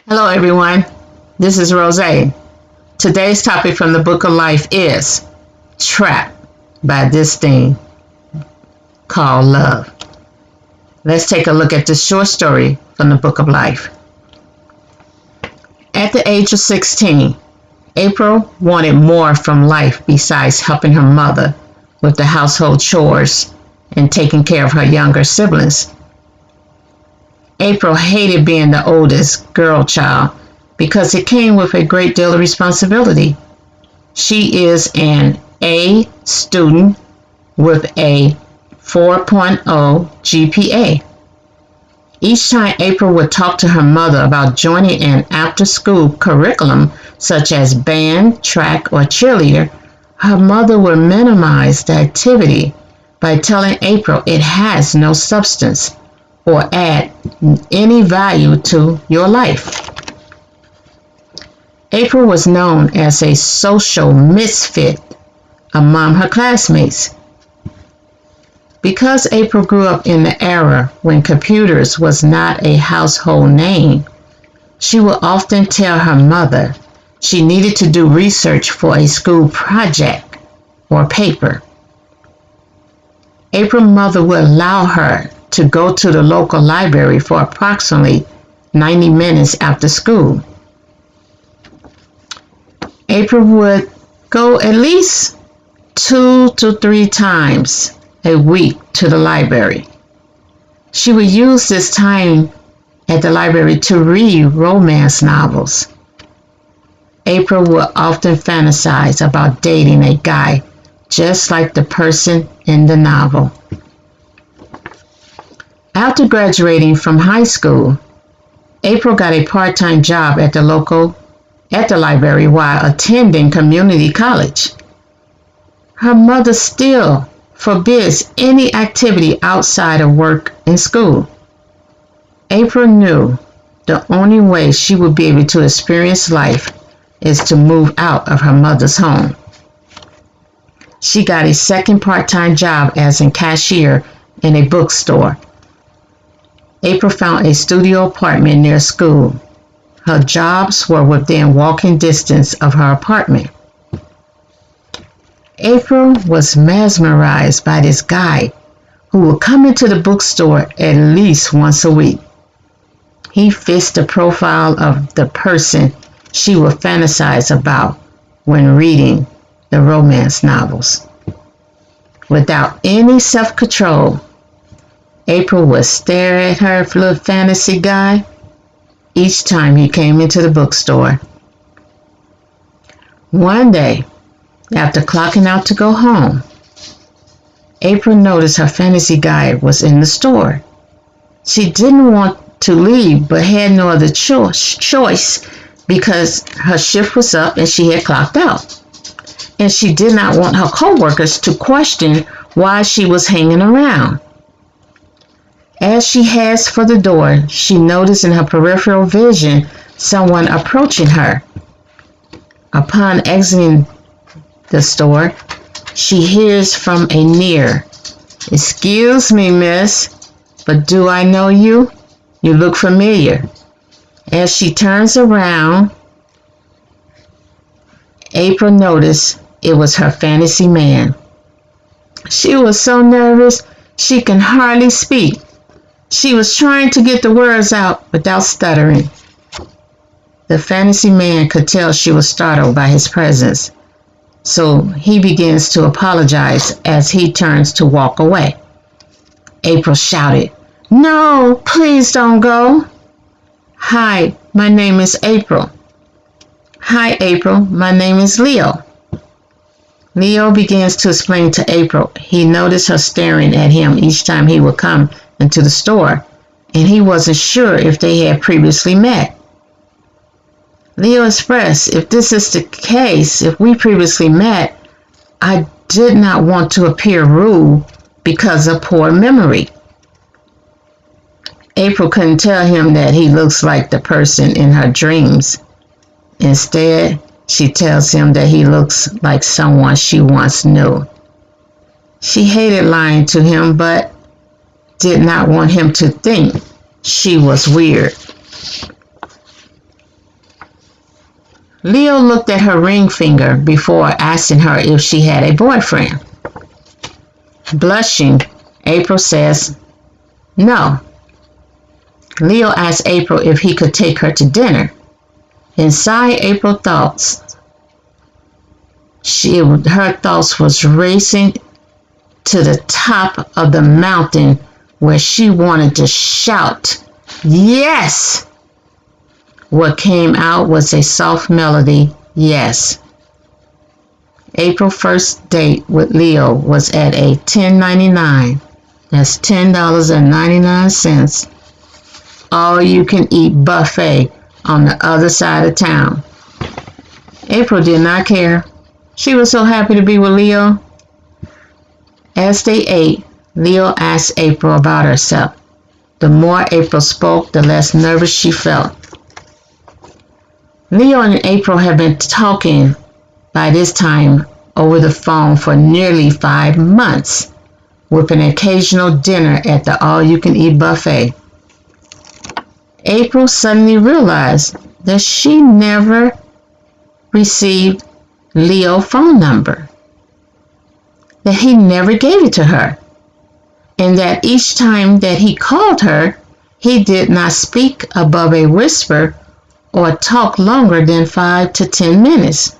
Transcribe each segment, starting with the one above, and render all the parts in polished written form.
Hello, everyone. This is Rose. Today's topic from the Book of Life is Trapped by this thing called love. Let's take a look at this short story from the Book of Life. At the age of 16, April wanted more from life besides helping her mother with the household chores and taking care of her younger siblings. April hated being the oldest girl child because it came with a great deal of responsibility. She is an A student with a 4.0 GPA. Each time April would talk to her mother about joining an after-school curriculum such as band, track, or cheerleader, her mother would minimize the activity by telling April it has no substance or add any value to your life. April was known as a social misfit among her classmates. Because April grew up in the era when computers was not a household name, she would often tell her mother she needed to do research for a school project or paper. April's mother would allow her to go to the local library for approximately 90 minutes after school. April would go at least 2 to 3 times a week to the library. She would use this time at the library to read romance novels. April would often fantasize about dating a guy just like the person in the novel. After graduating from high school, April got a part-time job at the library while attending community college. Her mother still forbids any activity outside of work and school. April knew the only way she would be able to experience life is to move out of her mother's home. She got a second part-time job as a cashier in a bookstore. April found a studio apartment near school. Her jobs were within walking distance of her apartment. April was mesmerized by this guy who would come into the bookstore at least once a week. He fits the profile of the person she would fantasize about when reading the romance novels. Without any self-control, April would stare at her little fantasy guy each time he came into the bookstore. One day, after clocking out to go home, April noticed her fantasy guy was in the store. She didn't want to leave but had no other choice because her shift was up and she had clocked out. And she did not want her coworkers to question why she was hanging around. As she heads for the door, she noticed in her peripheral vision someone approaching her. Upon exiting the store, she hears from a near, "Excuse me, miss, but do I know you? You look familiar." As she turns around, April noticed it was her fantasy man. She was so nervous she can hardly speak. She was trying to get the words out without stuttering. The fantasy man could tell she was startled by his presence, so he begins to apologize as he turns to walk away. April shouted, "No, please don't go." "Hi, my name is April." "Hi, April, my name is Leo." Leo begins to explain to April he noticed her staring at him each time he would come into the store, and he wasn't sure if they had previously met. Leo expressed, "If this is the case, if we previously met, I did not want to appear rude because of poor memory." April couldn't tell him that he looks like the person in her dreams. Instead, she tells him that he looks like someone she once knew. She hated lying to him, but did not want him to think she was weird. Leo looked at her ring finger before asking her if she had a boyfriend. Blushing, April says, "No." Leo asked April if he could take her to dinner. Inside April's thoughts, her thoughts was racing to the top of the mountain where she wanted to shout, "Yes!" What came out was a soft melody, "Yes." April's first date with Leo was at a $10.99. That's $10.99. All-you-can-eat buffet on the other side of town. April did not care. She was so happy to be with Leo. As they ate, Leo asked April about herself. The more April spoke, the less nervous she felt. Leo and April had been talking by this time over the phone for nearly 5 months, with an occasional dinner at the all-you-can-eat buffet. April suddenly realized that she never received Leo's phone number, that he never gave it to her, and that each time that he called her, he did not speak above a whisper or talk longer than 5 to 10 minutes.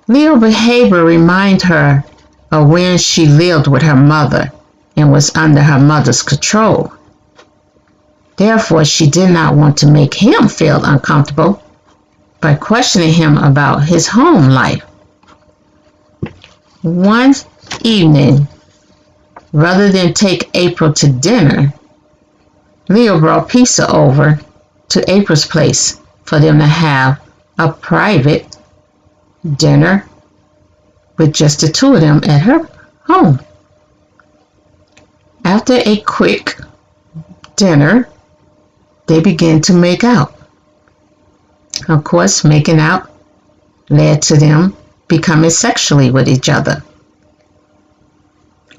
Leo's behavior reminded her of when she lived with her mother and was under her mother's control. Therefore, she did not want to make him feel uncomfortable by questioning him about his home life. One evening, rather than take April to dinner, Leo brought pizza over to April's place for them to have a private dinner with just the two of them at her home. After a quick dinner, they began to make out. Of course, making out led to them becoming sexually with each other.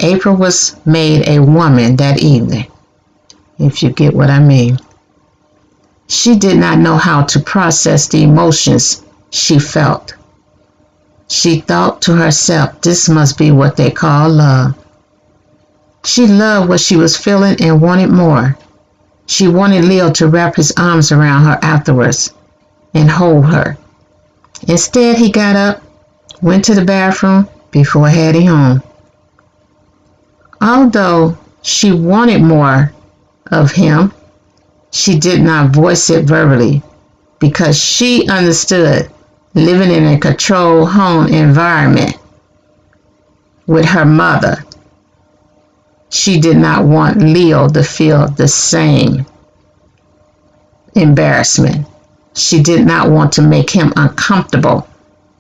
April was made a woman that evening, if you get what I mean. She did not know how to process the emotions she felt. She thought to herself, this must be what they call love. She loved what she was feeling and wanted more. She wanted Leo to wrap his arms around her afterwards and hold her. Instead, he got up, went to the bathroom before heading home. Although she wanted more of him, she did not voice it verbally because she understood living in a controlled home environment with her mother. She did not want Leo to feel the same embarrassment. She did not want to make him uncomfortable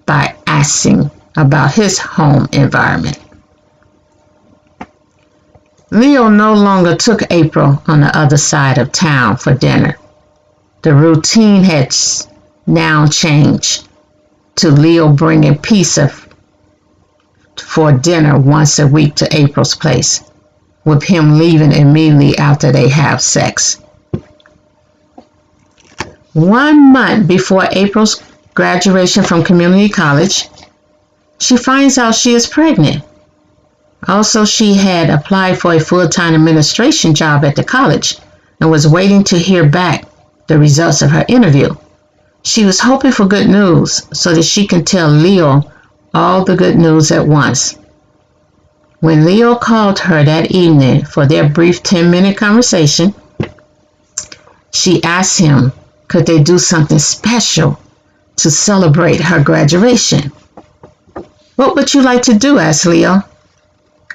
by asking about his home environment. Leo no longer took April on the other side of town for dinner. The routine had now changed to Leo bringing pizza for dinner once a week to April's place, with him leaving immediately after they have sex. 1 month before April's graduation from community college, she finds out she is pregnant. Also, she had applied for a full-time administration job at the college and was waiting to hear back the results of her interview. She was hoping for good news so that she can tell Leo all the good news at once. When Leo called her that evening for their brief 10-minute conversation, she asked him, could they do something special to celebrate her graduation? "What would you like to do?" asked Leo.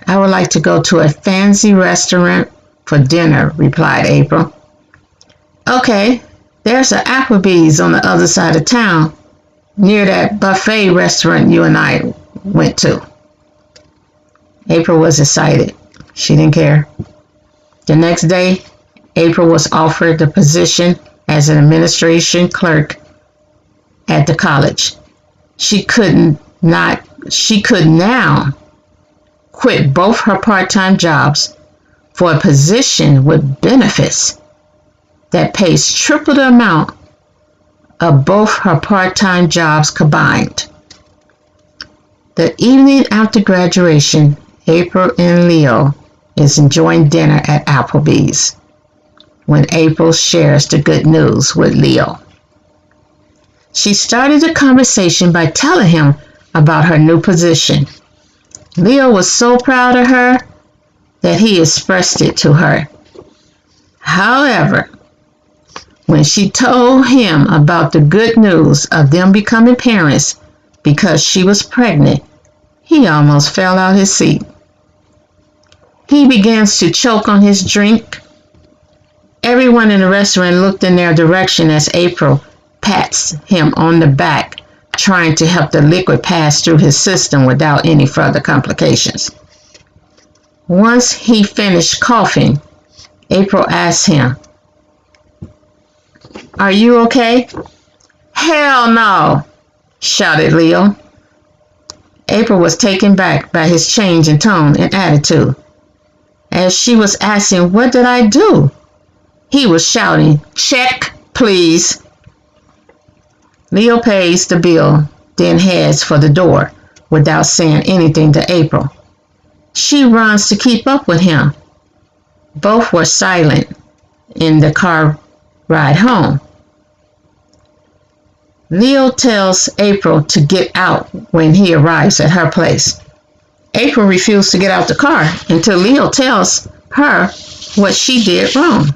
"I would like to go to a fancy restaurant for dinner," replied April. "Okay, there's an Applebee's on the other side of town, near that buffet restaurant you and I went to." April was excited. She didn't care. The next day, April was offered the position as an administration clerk at the college. She could now quit both her part-time jobs for a position with benefits that pays triple the amount of both her part-time jobs combined. The evening after graduation, April and Leo is enjoying dinner at Applebee's when April shares the good news with Leo. She started the conversation by telling him about her new position. Leo was so proud of her that he expressed it to her. However, when she told him about the good news of them becoming parents because she was pregnant, he almost fell out his seat. He begins to choke on his drink. Everyone in the restaurant looked in their direction as April pats him on the back, trying to help the liquid pass through his system without any further complications. Once he finished coughing, April asked him, "Are you okay?" "Hell no," shouted Leo. April was taken back by his change in tone and attitude. As she was asking, "What did I do?" he was shouting, "Check, please." Leo pays the bill, then heads for the door without saying anything to April. She runs to keep up with him. Both were silent in the car ride home. Leo tells April to get out when he arrives at her place. April refused to get out the car until Leo tells her what she did wrong.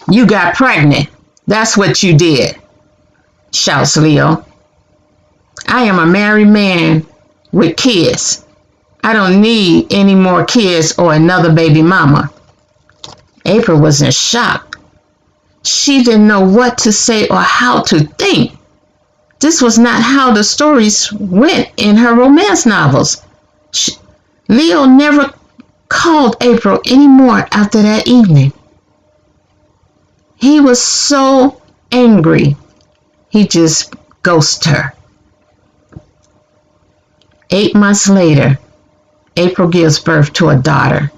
"You got pregnant. That's what you did," shouts Leo. "I am a married man with kids. I don't need any more kids or another baby mama." April was in shock. She didn't know what to say or how to think. This was not how the stories went in her romance novels. Leo never called April anymore after that evening. He was so angry, he just ghosted her. 8 months later, April gives birth to a daughter.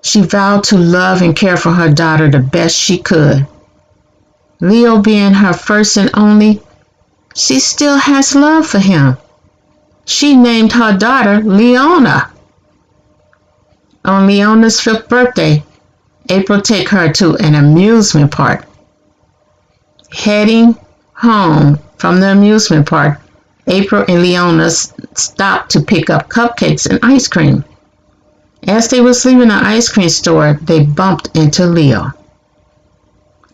She vowed to love and care for her daughter the best she could. Leo being her first and only, she still has love for him. She named her daughter Leona. On Leona's 5th birthday, April takes her to an amusement park. Heading home from the amusement park, April and Leona stopped to pick up cupcakes and ice cream. As they was leaving the ice cream store, they bumped into Leo.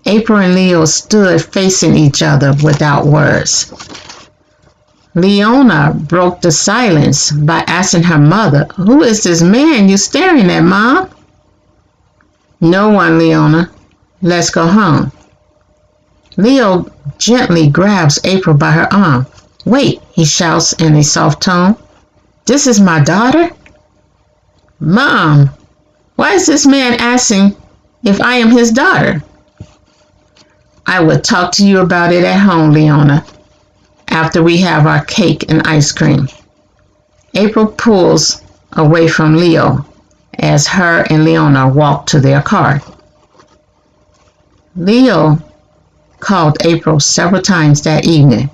April and Leo stood facing each other without words. Leona broke the silence by asking her mother, "Who is this man you staring at, Mom?" "No one, Leona. Let's go home." Leo gently grabs April by her arm. "Wait," he shouts in a soft tone. "This is my daughter?" "Mom, why is this man asking if I am his daughter?" "I will talk to you about it at home, Leona, after we have our cake and ice cream." April pulls away from Leo as her and Leona walk to their car. Leo called April several times that evening.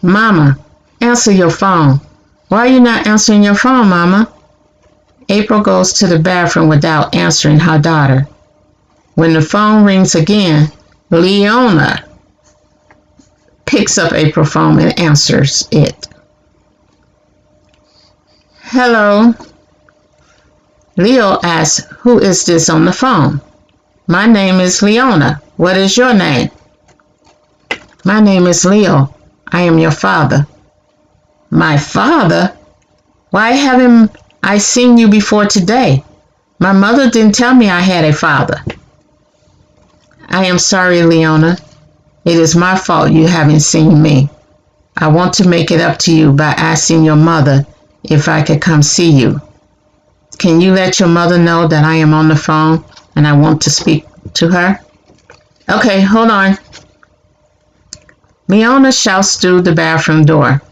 "Mama, answer your phone. Why are you not answering your phone, Mama?" April goes to the bathroom without answering her daughter. When the phone rings again, Leona picks up April's phone and answers it. "Hello." Leo asks, "Who is this on the phone?" "My name is Leona. What is your name?" "My name is Leo. I am your father." "My father? Why haven't I seen you before today? My mother didn't tell me I had a father." "I am sorry, Leona. It is my fault you haven't seen me. I want to make it up to you by asking your mother if I could come see you. Can you let your mother know that I am on the phone and I want to speak to her?" "Okay, hold on." Leona shouts through the bathroom door,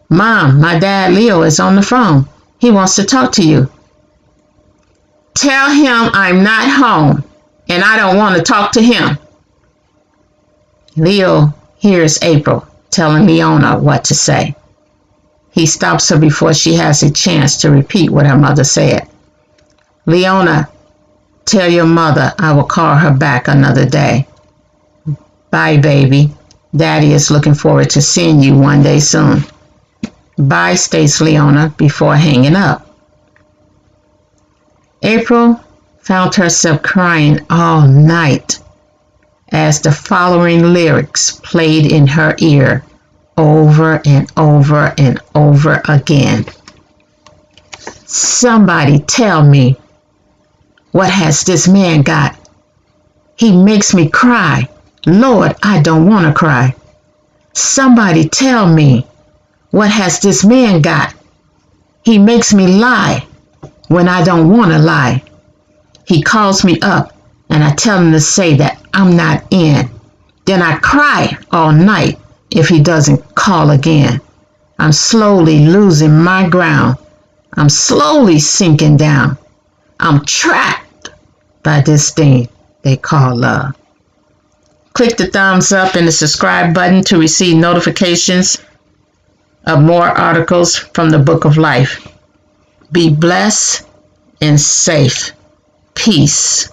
"Mom, my dad Leo is on the phone. He wants to talk to you." "Tell him I'm not home and I don't want to talk to him." Leo hears April telling Leona what to say. He stops her before she has a chance to repeat what her mother said. Leona, tell your mother I will call her back another day. Bye, baby. Daddy is looking forward to seeing you one day soon. Bye, states Leona before hanging up. April found herself crying all night as the following lyrics played in her ear over and over and over again. Somebody tell me, what has this man got? He makes me cry. Lord, I don't want to cry. Somebody tell me, what has this man got? He makes me lie when I don't want to lie. He calls me up and I tell him to say that I'm not in. Then I cry all night if he doesn't call again. I'm slowly losing my ground. I'm slowly sinking down. I'm trapped by this thing they call love. Click the thumbs up and the subscribe button to receive notifications of more articles from the Book of Life. Be blessed and safe. Peace.